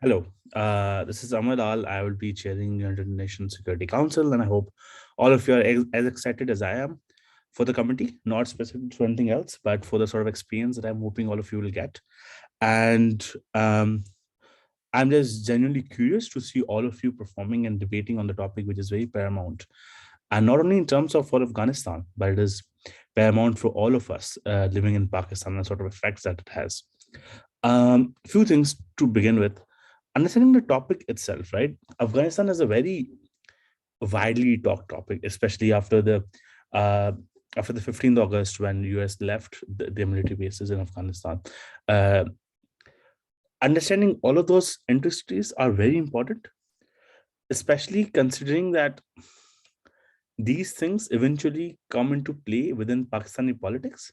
Hello, this is Amar Lal. I will be chairing the United Nations Security Council, and I hope all of you are as excited as I am for the committee, not specific to anything else, but for the sort of experience that I'm hoping all of you will get. And I'm just genuinely curious to see all of you performing and debating on the topic, which is very paramount. And not only in terms of for Afghanistan, but it is paramount for all of us living in Pakistan and sort of effects that it has. Few things to begin with. Understanding the topic itself, right? Afghanistan is a very widely talked topic, especially uh, after the 15th August when US left the military bases in Afghanistan. Uh, Understanding all of those industries are very important, especially considering that these things eventually come into play within Pakistani politics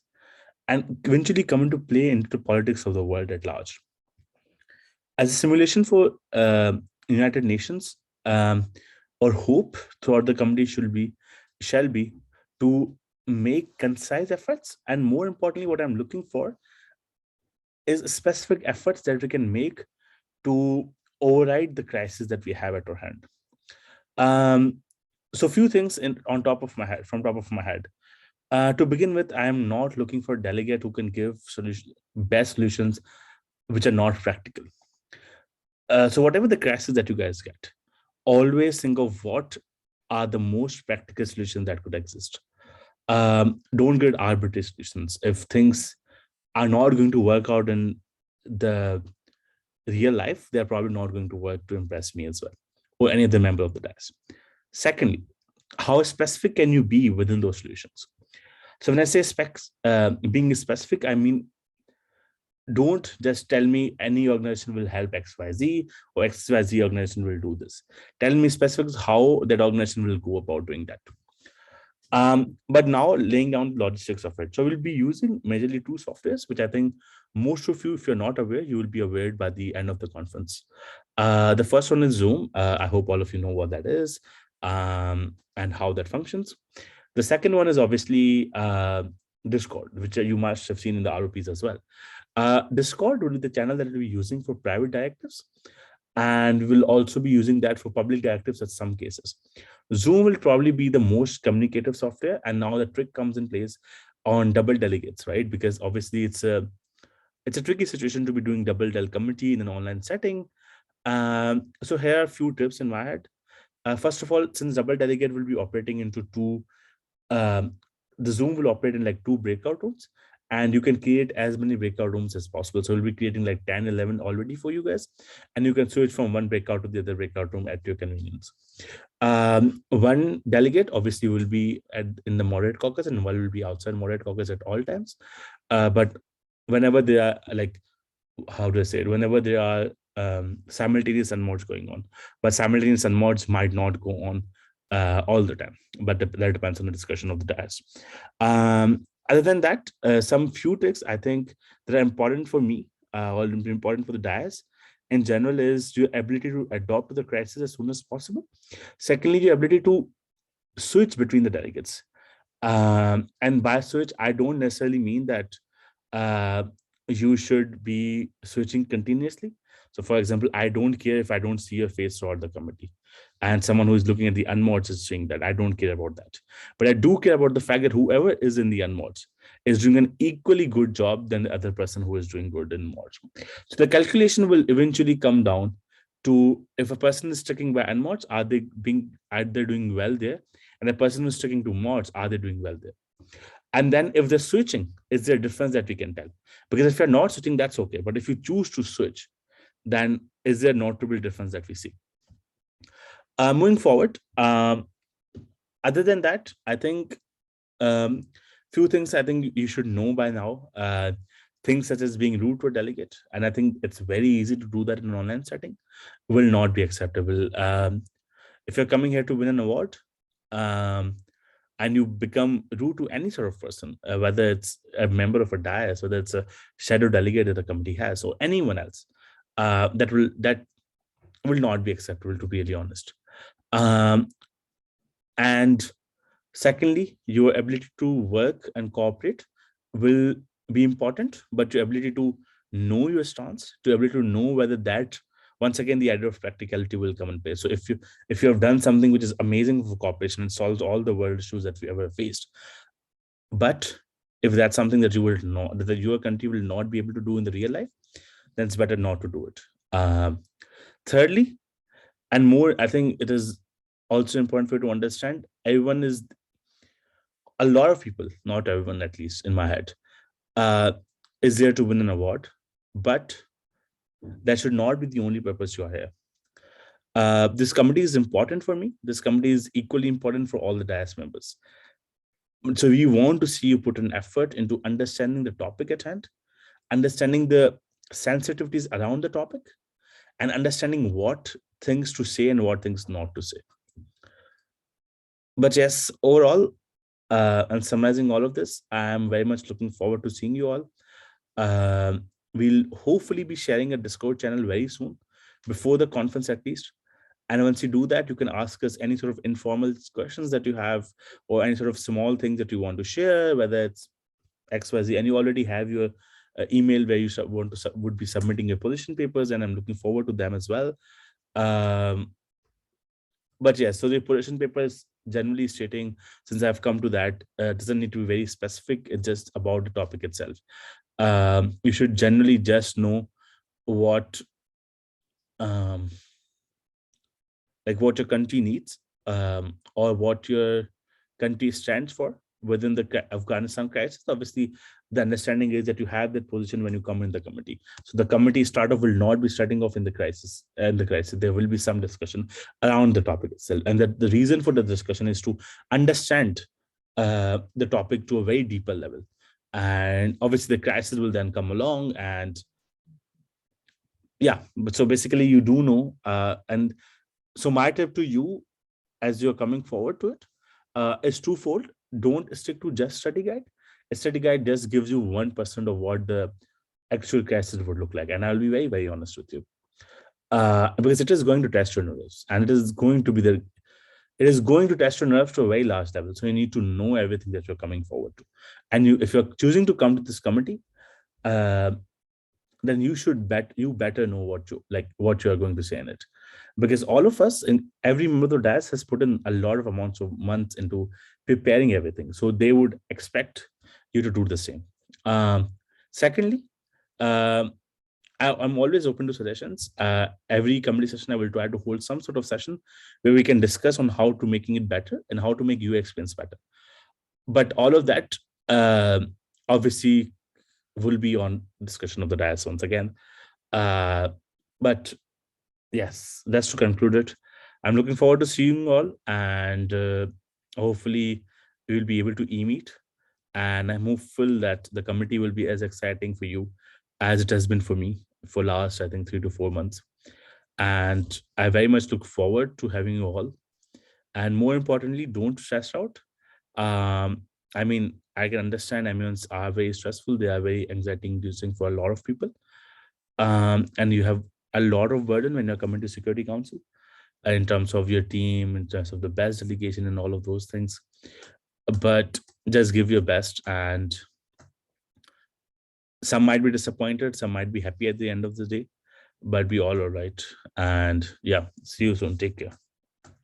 and eventually come into play into the politics of the world at large. As a simulation for United Nations, our hope throughout the committee shall be to make concise efforts, and more importantly, what I'm looking for is specific efforts that we can make to override the crisis that we have at our hand. Um, so, few things on top of my head, from top of my head. To begin with, I am not looking for a delegate who can give best solutions which are not practical. So, whatever the crisis that you guys get, always think of what are the most practical solutions that could exist. Don't get arbitrary solutions. If things are not going to work out in the real life, they're probably not going to work to impress me as well, or any other member of the DICE. Secondly, how specific can you be within those solutions? So when I say being specific, I mean don't just tell me any organization will help XYZ or XYZ organization will do this. Tell me specifics how that organization will go about doing that. But now laying down the logistics of it. So we'll be using majorly two softwares, which I think most of you, if you're not aware, you will be aware by the end of the conference. The first one is Zoom. I hope all of you know what that is and how that functions. The second one is obviously Discord, which you must have seen in the ROPs as well. Discord will be the channel that we'll be using for private directives, and we'll also be using that for public directives at some cases. Zoom will probably be the most communicative software, and now the trick comes in place on double delegates, right? Because obviously it's a tricky situation to be doing double del committee in an online setting. So here are a few tips in my head. First of all, since double delegate will be operating into two um, the Zoom will operate in like two breakout rooms, and you can create as many breakout rooms as possible. So we'll be creating like 10, 11 already for you guys, and you can switch from one breakout to the other breakout room at your convenience. One delegate obviously will be in the moderate caucus, and one will be outside moderate caucus at all times. But whenever they are like, how do I say it? Whenever there are simultaneous unmods going on, but simultaneous unmods might not go on all the time, but that depends on the discussion of the DAS. Other than that, some few tricks I think that are important for me, or important for the DAS in general, is your ability to adopt to the crisis as soon as possible. Secondly, your ability to switch between the delegates. And by switch, I don't necessarily mean that uh, you should be switching continuously. So, for example, I don't care if I don't see your face throughout the committee, and someone who is looking at the unmods is saying that. I don't care about that, but I do care about the fact that whoever is in the unmods is doing an equally good job than the other person who is doing good in mods. So the calculation will eventually come down to if a person is sticking by unmods, are they doing well there, and a person who's sticking to mods, are they doing well there? And then if they're switching, is there a difference that we can tell? Because if you're not switching, that's okay. But if you choose to switch, then is there notable difference that we see? Moving forward, other than that, I think um, few things I think you should know by now. Things such as being rude to a delegate, and I think it's very easy to do that in an online setting, will not be acceptable. If you're coming here to win an award, um, and you become rude to any sort of person, whether it's a member of a dais, whether it's a shadow delegate that the committee has, or anyone else, that will not be acceptable, to be really honest. Um, and secondly, your ability to work and cooperate will be important, but your ability to know your stance, to ability to know whether that once again, the idea of practicality will come in place. So if you have done something which is amazing for corporation and solves all the world issues that we ever faced, but if that's something that you will not, that your country will not be able to do in the real life, then it's better not to do it. Thirdly, and more, I think it is also important for you to understand, everyone is, a lot of people, not everyone, at least in my head, uh, is there to win an award, but that should not be the only purpose you are here. This committee is important for me. This committee is equally important for all the DIAS members. So we want to see you put an effort into understanding the topic at hand, understanding the sensitivities around the topic, and understanding what things to say and what things not to say. But yes, overall, and summarizing all of this, I am very much looking forward to seeing you all. We'll hopefully be sharing a Discord channel very soon, before the conference at least. And once you do that, you can ask us any sort of informal questions that you have, or any sort of small things that you want to share, whether it's XYZ, and you already have your email where you would be submitting your position papers, and I'm looking forward to them as well. But yes, so the position paper is generally stating, since I've come to that, doesn't need to be very specific. It's just about the topic itself. You should generally just know what like what your country needs, or what your country stands for within the Afghanistan crisis. Obviously, the understanding is that you have that position when you come in the committee. So the committee start off will not be starting off in the crisis. There will be some discussion around the topic itself, and that the reason for the discussion is to understand the topic to a very deeper level. And obviously, the crisis will then come along, and yeah. But so basically, you do know, and so my tip to you as you're coming forward to it is twofold. Don't stick to just study guide. A study guide just gives you 1% of what the actual crisis would look like. And I'll be very, very honest with you. Because it is going to test your nerves, and it is going to test your nerves to a very large level. So you need to know everything that you're coming forward to. And if you're choosing to come to this committee, then you better know what you are going to say in it, because all of us, in every member of the DIAS has put in a lot of amounts of months into preparing everything, so they would expect you to do the same. Secondly, I'm always open to suggestions. Every committee session, I will try to hold some sort of session where we can discuss on how to making it better and how to make your experience better. But all of that obviously will be on discussion of the DIAS once again. But yes, that's to conclude it. I'm looking forward to seeing you all, and hopefully we will be able to e-meet. And I'm hopeful that the committee will be as exciting for you as it has been for me for last, I think, 3 to 4 months. And I very much look forward to having you all. And more importantly, don't stress out. I mean, I can understand ambience are very stressful. They are very anxiety inducing for a lot of people. And you have a lot of burden when you're coming to Security Council, in terms of your team, in terms of the best delegation and all of those things. But just give your best, and some might be disappointed, some might be happy at the end of the day, but we all are right. And yeah, see you soon. Take care.